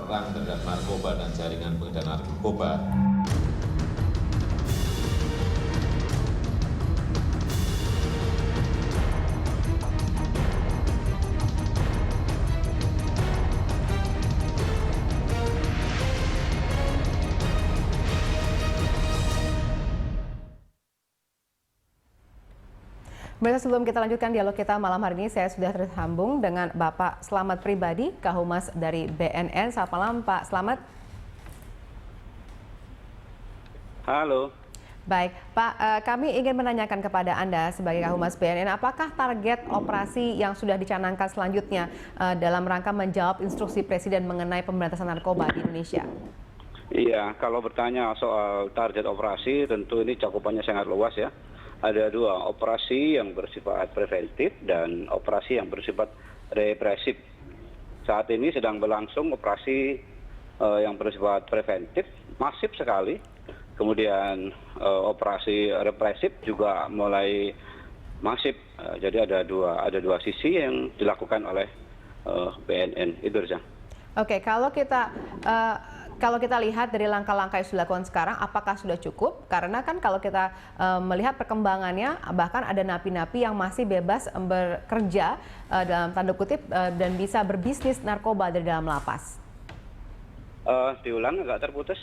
perang terhadap narkoba dan jaringan pengedar narkoba. Baik, sebelum kita lanjutkan dialog kita malam hari ini, saya sudah tersambung dengan Bapak Slamet Pribadi, Kahumas dari BNN. Selamat malam, Pak Slamet. Halo. Baik, Pak, kami ingin menanyakan kepada Anda sebagai Kahumas BNN, apakah target operasi yang sudah dicanangkan selanjutnya dalam rangka menjawab instruksi Presiden mengenai pemberantasan narkoba di Indonesia? Iya, kalau bertanya soal target operasi, tentu ini cakupannya sangat luas ya. Ada dua, operasi yang bersifat preventif dan operasi yang bersifat represif. Saat ini sedang berlangsung operasi yang bersifat preventif, masif sekali. Kemudian operasi represif juga mulai masif. Jadi ada dua sisi yang dilakukan oleh BNN. Itu saja. Oke, kalau kita lihat dari langkah-langkah yang sudah dilakukan sekarang, apakah sudah cukup? Karena kan kalau kita melihat perkembangannya, bahkan ada napi-napi yang masih bebas bekerja dalam tanda kutip dan bisa berbisnis narkoba dari dalam lapas. Diulang, agak terputus.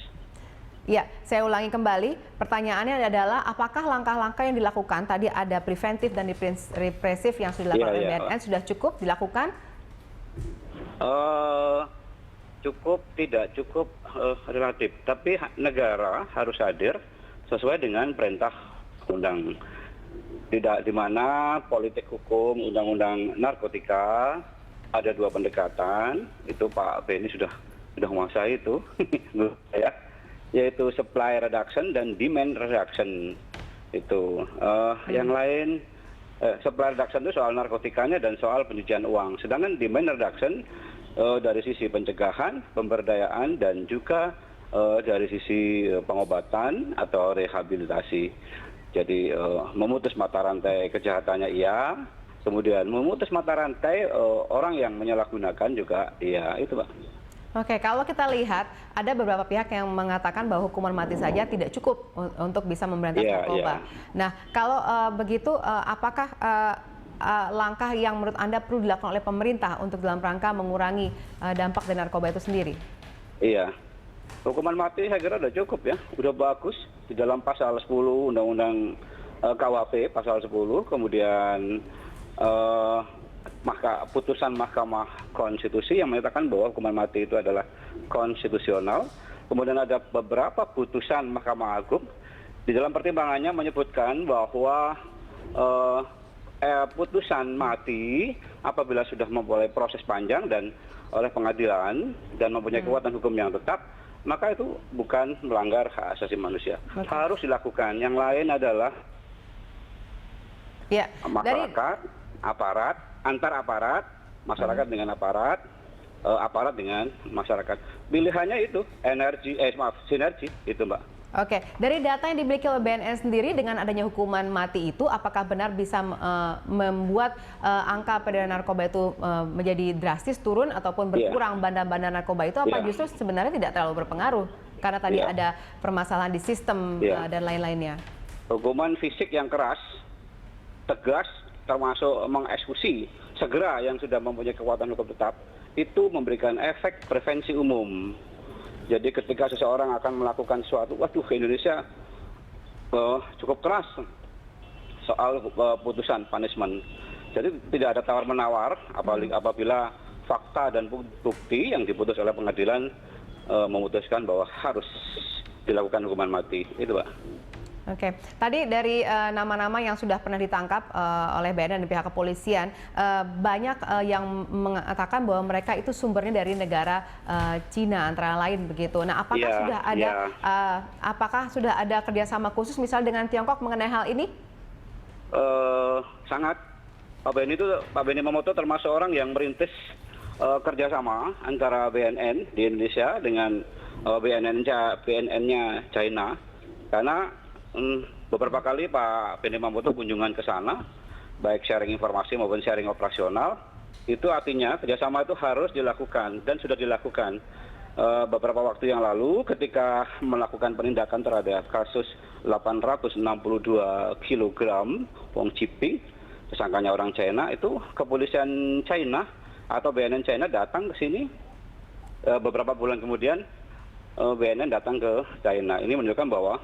Ya, saya ulangi kembali. Pertanyaannya adalah, apakah langkah-langkah yang dilakukan, tadi ada preventif dan represif yang sudah dilakukan oleh BNN, sudah cukup dilakukan? Cukup, tidak cukup, relatif. Tapi negara harus hadir sesuai dengan perintah undang. Tidak di mana politik hukum, undang-undang narkotika ada dua pendekatan. Itu Pak Beni sudah menguasai itu, ya, yaitu supply reduction dan demand reduction. Itu yang lain. Supply reduction itu soal narkotikanya dan soal pencucian uang. Sedangkan demand reduction dari sisi pencegahan, pemberdayaan, dan juga dari sisi pengobatan atau rehabilitasi. Jadi memutus mata rantai kejahatannya iya, kemudian memutus mata rantai orang yang menyalahgunakan juga iya, itu Pak. Oke, kalau kita lihat ada beberapa pihak yang mengatakan bahwa hukuman mati saja tidak cukup untuk bisa memberantas narkoba. Nah, kalau begitu, apakah langkah yang menurut Anda perlu dilakukan oleh pemerintah untuk dalam rangka mengurangi dampak dari narkoba itu sendiri? Iya, hukuman mati saya kira sudah cukup ya, sudah bagus di dalam pasal 10 Undang-Undang KUHP pasal 10, kemudian putusan Mahkamah Konstitusi yang menyatakan bahwa hukuman mati itu adalah konstitusional. Kemudian ada beberapa putusan Mahkamah Agung di dalam pertimbangannya menyebutkan bahwa putusan mati apabila sudah memulai proses panjang dan oleh pengadilan dan mempunyai kekuatan hukum yang tetap, maka itu bukan melanggar hak asasi manusia. Harus dilakukan. Yang lain adalah masyarakat, aparat, antar aparat, masyarakat dengan aparat, aparat dengan masyarakat. Pilihannya itu sinergi itu Mbak. Oke, dari data yang dimiliki oleh BNN sendiri dengan adanya hukuman mati itu, apakah benar bisa membuat angka peredaran narkoba itu menjadi drastis turun ataupun berkurang bandar-bandar narkoba itu? Apa justru sebenarnya tidak terlalu berpengaruh karena tadi ada permasalahan di sistem dan lain-lainnya? Hukuman fisik yang keras, tegas, termasuk mengeksekusi segera yang sudah mempunyai kekuatan hukum tetap, itu memberikan efek prevensi umum. Jadi ketika seseorang akan melakukan sesuatu, waduh Indonesia cukup keras soal putusan punishment. Jadi tidak ada tawar-menawar apabila fakta dan bukti yang diputus oleh pengadilan memutuskan bahwa harus dilakukan hukuman mati. Itu Pak. Oke, tadi dari nama-nama yang sudah pernah ditangkap oleh BNN dan pihak kepolisian, banyak yang mengatakan bahwa mereka itu sumbernya dari negara Cina antara lain begitu. Nah, apakah sudah ada kerjasama khusus misal dengan Tiongkok mengenai hal ini? Sangat. Pak Beni Mamoto termasuk orang yang merintis kerjasama antara BNN di Indonesia dengan BNN-nya China, karena beberapa kali Pak Beni Mamoto kunjungan ke sana, baik sharing informasi maupun sharing operasional. Itu artinya kerjasama itu harus dilakukan dan sudah dilakukan. beberapa waktu yang lalu ketika melakukan penindakan terhadap kasus 862 kg wong Ciping, tersangkanya orang China, itu kepolisian China atau BNN China datang ke sini. Beberapa bulan kemudian BNN datang ke China. Ini menunjukkan bahwa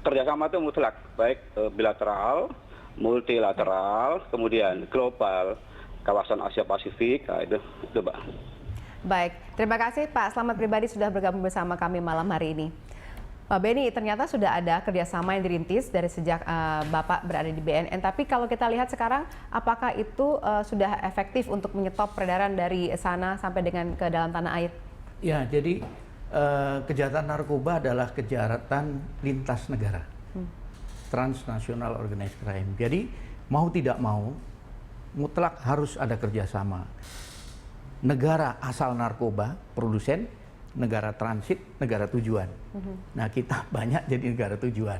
kerjasama itu mutlak, baik bilateral, multilateral, kemudian global, kawasan Asia Pasifik, itu Mbak. Baik, terima kasih Pak Slamet Pribadi sudah bergabung bersama kami malam hari ini. Pak Beni, ternyata sudah ada kerjasama yang dirintis dari sejak Bapak berada di BNN. Tapi kalau kita lihat sekarang, apakah itu sudah efektif untuk menyetop peredaran dari sana sampai dengan ke dalam tanah air? Ya, jadi kejahatan narkoba adalah kejahatan lintas negara, transnational organized crime. Jadi mau tidak mau, mutlak harus ada kerjasama. Negara asal narkoba, produsen, negara transit, negara tujuan. Nah, kita banyak jadi negara tujuan.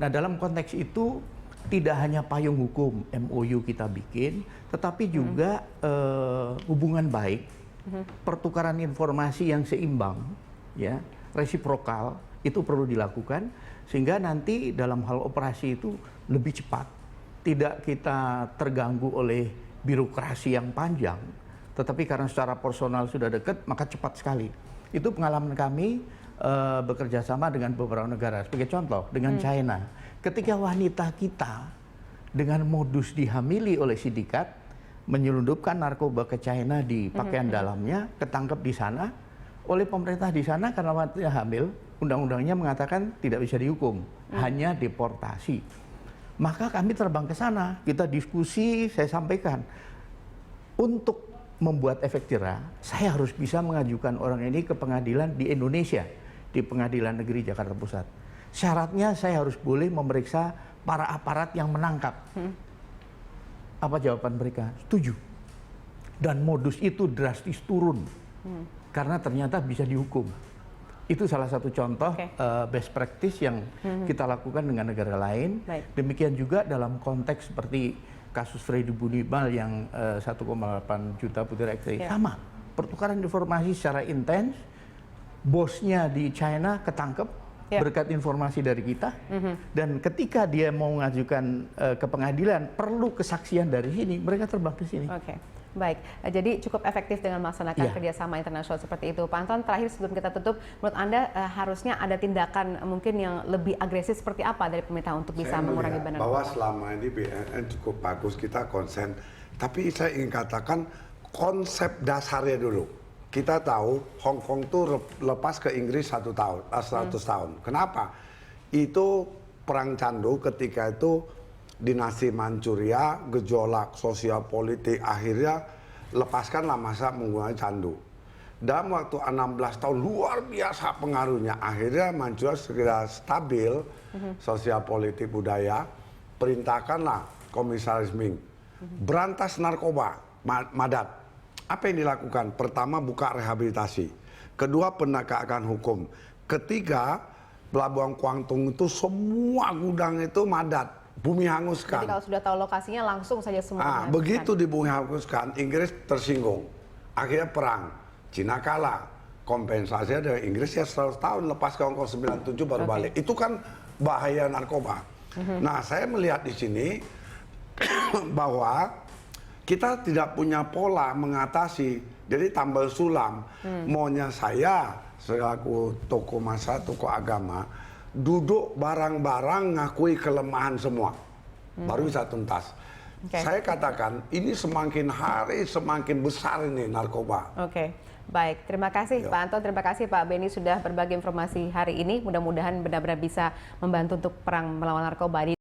Nah, dalam konteks itu tidak hanya payung hukum MOU kita bikin, tetapi juga hubungan baik, pertukaran informasi yang seimbang, ya, resiprokal itu perlu dilakukan sehingga nanti dalam hal operasi itu lebih cepat, tidak kita terganggu oleh birokrasi yang panjang. Tetapi karena secara personal sudah dekat, maka cepat sekali. Itu pengalaman kami bekerja sama dengan beberapa negara. Sebagai contoh, dengan China. Ketika wanita kita dengan modus dihamili oleh sindikat, menyelundupkan narkoba ke China di pakaian dalamnya, ketangkep di sana, oleh pemerintah di sana karena wanita hamil, undang-undangnya mengatakan tidak bisa dihukum, hanya deportasi. Maka kami terbang ke sana, kita diskusi, saya sampaikan, untuk membuat efek jerah, saya harus bisa mengajukan orang ini ke pengadilan di Indonesia, di Pengadilan Negeri Jakarta Pusat. Syaratnya saya harus boleh memeriksa para aparat yang menangkap. Apa jawaban mereka? Setuju. Dan modus itu drastis turun, karena ternyata bisa dihukum. Itu salah satu contoh best practice yang kita lakukan dengan negara lain. Demikian juga dalam konteks seperti kasus Freddy Budiman yang 1,8 juta butir ekstasi, sama. Pertukaran informasi secara intens, bosnya di China ketangkep berkat informasi dari kita, dan ketika dia mau mengajukan ke pengadilan perlu kesaksian dari sini, mereka terbang ke sini. Baik, jadi cukup efektif dengan melaksanakan kerjasama internasional seperti itu. Pak Anton, terakhir sebelum kita tutup, menurut Anda harusnya ada tindakan mungkin yang lebih agresif seperti apa dari pemerintah untuk bisa mengurangi bandar bahwa narkoba? selama ini BNN cukup bagus, kita konsen. Tapi saya ingin katakan konsep dasarnya dulu. Kita tahu Hong Kong tuh lepas ke Inggris 100 tahun. Kenapa? Itu perang candu ketika itu dinasti Manchuria, gejolak sosial politik, akhirnya lepaskanlah masa menggunakan candu. Dalam waktu 16 tahun luar biasa pengaruhnya, akhirnya Manchuria segera stabil sosial politik budaya, perintahkanlah Komisaris Ming berantas narkoba, madat. Apa yang dilakukan? Pertama, buka rehabilitasi. Kedua, penegakan hukum. Ketiga, Pelabuhan Kuangtung itu semua gudang itu madat. Bumi hanguskan. Jadi kalau sudah tahu lokasinya langsung saja semua. Begitu di bumi hanguskan, Inggris tersinggung. Akhirnya perang. Cina kalah. Kompensasinya dari Inggris ya 100 tahun, lepas ke Hong Kong 97 baru balik. Itu kan bahaya narkoba. Nah, saya melihat di sini bahwa kita tidak punya pola mengatasi. Jadi tambal sulam. Maunya saya selaku tokoh massa, tokoh agama, duduk barang-barang ngakui kelemahan semua, baru bisa tuntas. Saya katakan ini semakin hari semakin besar ini narkoba. Baik, terima kasih Pak Anton, terima kasih Pak Beni sudah berbagi informasi hari ini. Mudah-mudahan benar-benar bisa membantu untuk perang melawan narkoba.